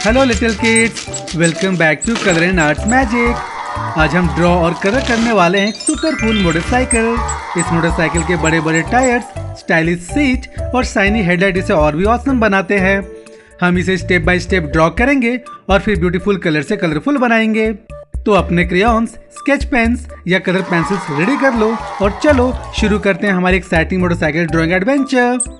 Hello little kids, welcome back to colour and arts magic. आज हम draw और colour करने वाले हैं एक सुपर कूल मोटरसाइकिल। इस मोटरसाइकिल के बड़े बड़े टायर्स, स्टाइलिश सीट और शाइनी हेडलाइट इसे और भी ऑसम बनाते हैं। हम इसे स्टेप बाय स्टेप ड्रॉ करेंगे और फिर ब्यूटीफुल कलर से कलरफुल बनाएंगे। तो अपने क्रेयॉन्स, स्केच पेन्स या कलर पेंसिल्स रेडी कर लो और चलो शुरू करते हैं हमारी exciting motorcycle drawing adventure.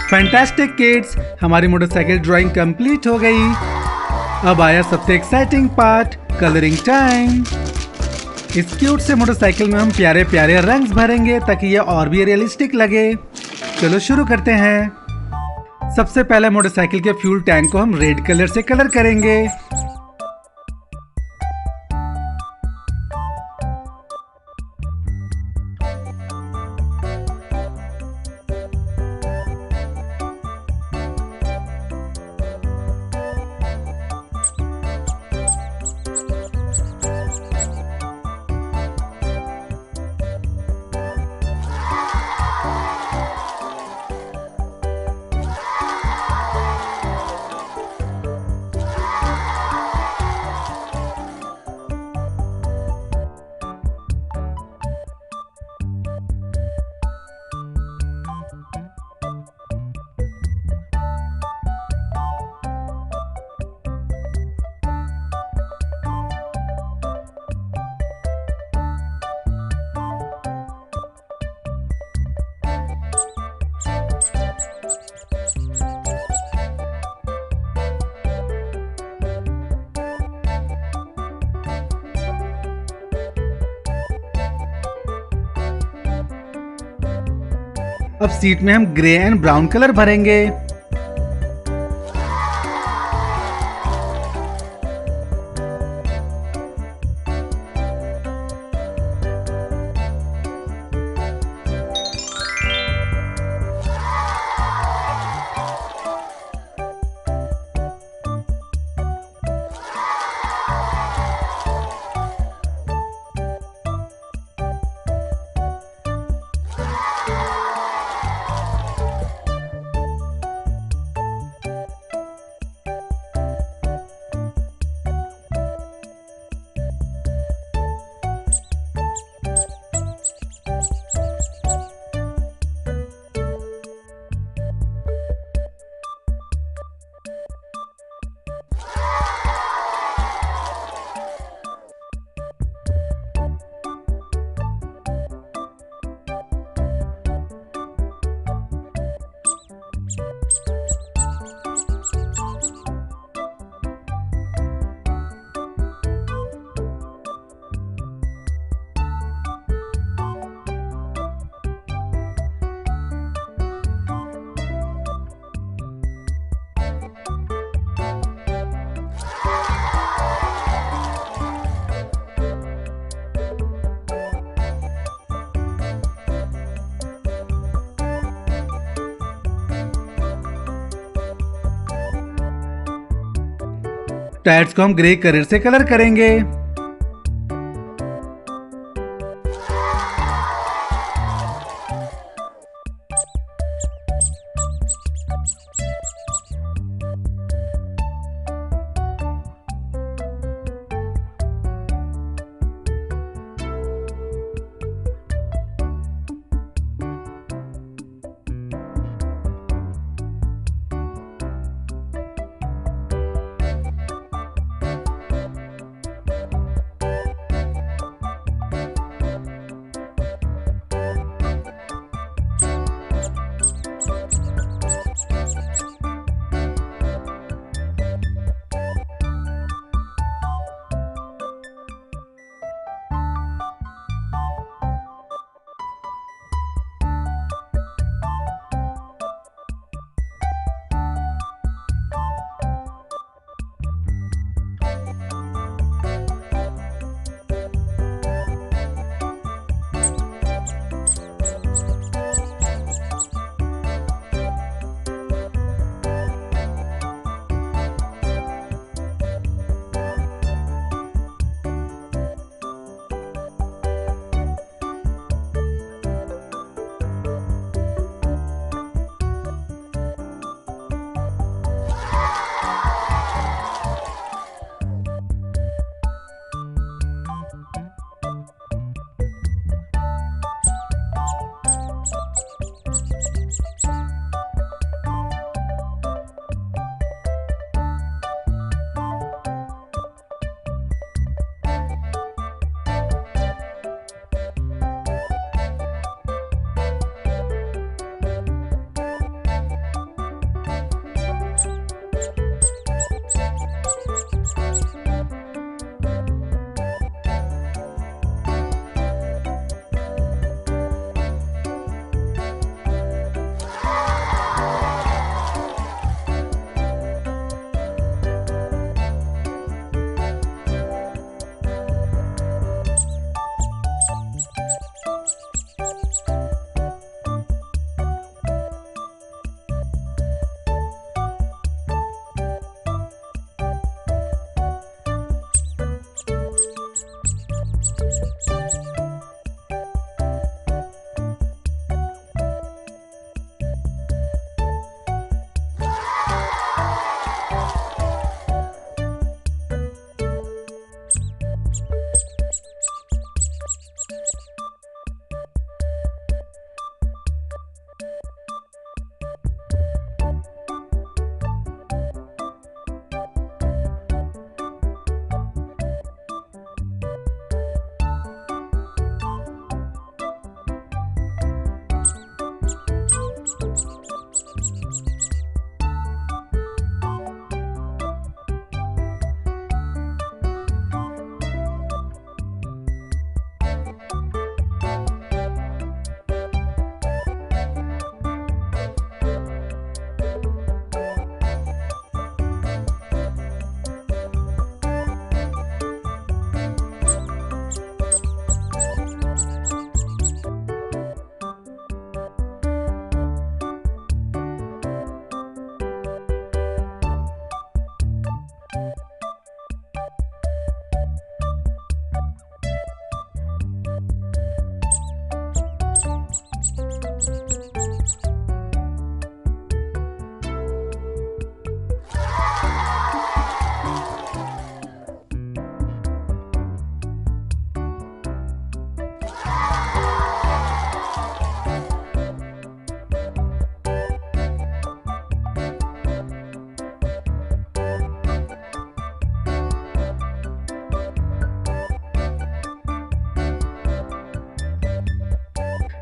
Fantastic kids, हमारी मोटरसाइकिल ड्राइंग कंप्लीट हो गई। अब आया सबसे एक्साइटिंग पार्ट, कलरिंग टाइम। इस क्यूट से मोटरसाइकिल में हम प्यारे प्यारे रंग भरेंगे ताकि ये और भी रियलिस्टिक लगे। चलो शुरू करते हैं। सबसे पहले मोटरसाइकिल के फ्यूल टैंक को हम रेड कलर से कलर करेंगे। अब सीट में हम ग्रे एंड ब्राउन कलर भरेंगे। टायर्स को हम ग्रे कलर से कलर करेंगे।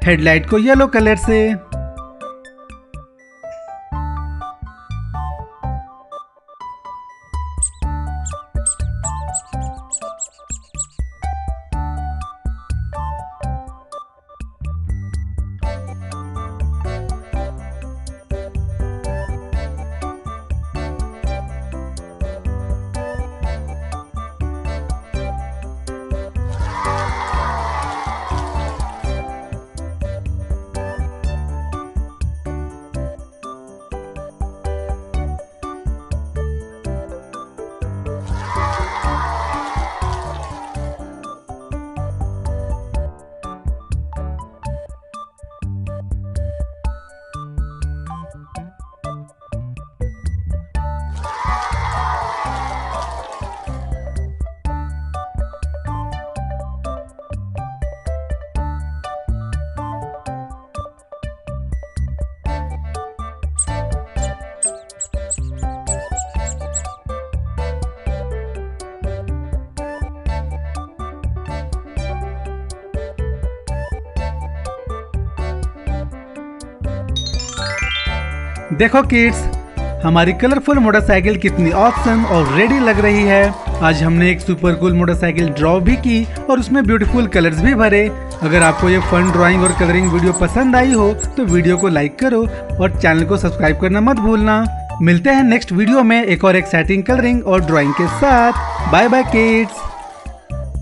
हेडलाइट को येलो कलर से। देखो किड्स, हमारी कलरफुल मोटरसाइकिल कितनी ऑसम और रेडी लग रही है। आज हमने एक सुपर कूल मोटरसाइकिल ड्रॉ भी की और उसमें ब्यूटीफुल कलर्स भी भरे। अगर आपको ये फन ड्राइंग और कलरिंग वीडियो पसंद आई हो तो वीडियो को लाइक करो और चैनल को सब्सक्राइब करना मत भूलना। मिलते हैं नेक्स्ट वीडियो में एक और एक्साइटिंग कलरिंग और ड्राइंग के साथ। Bye bye kids.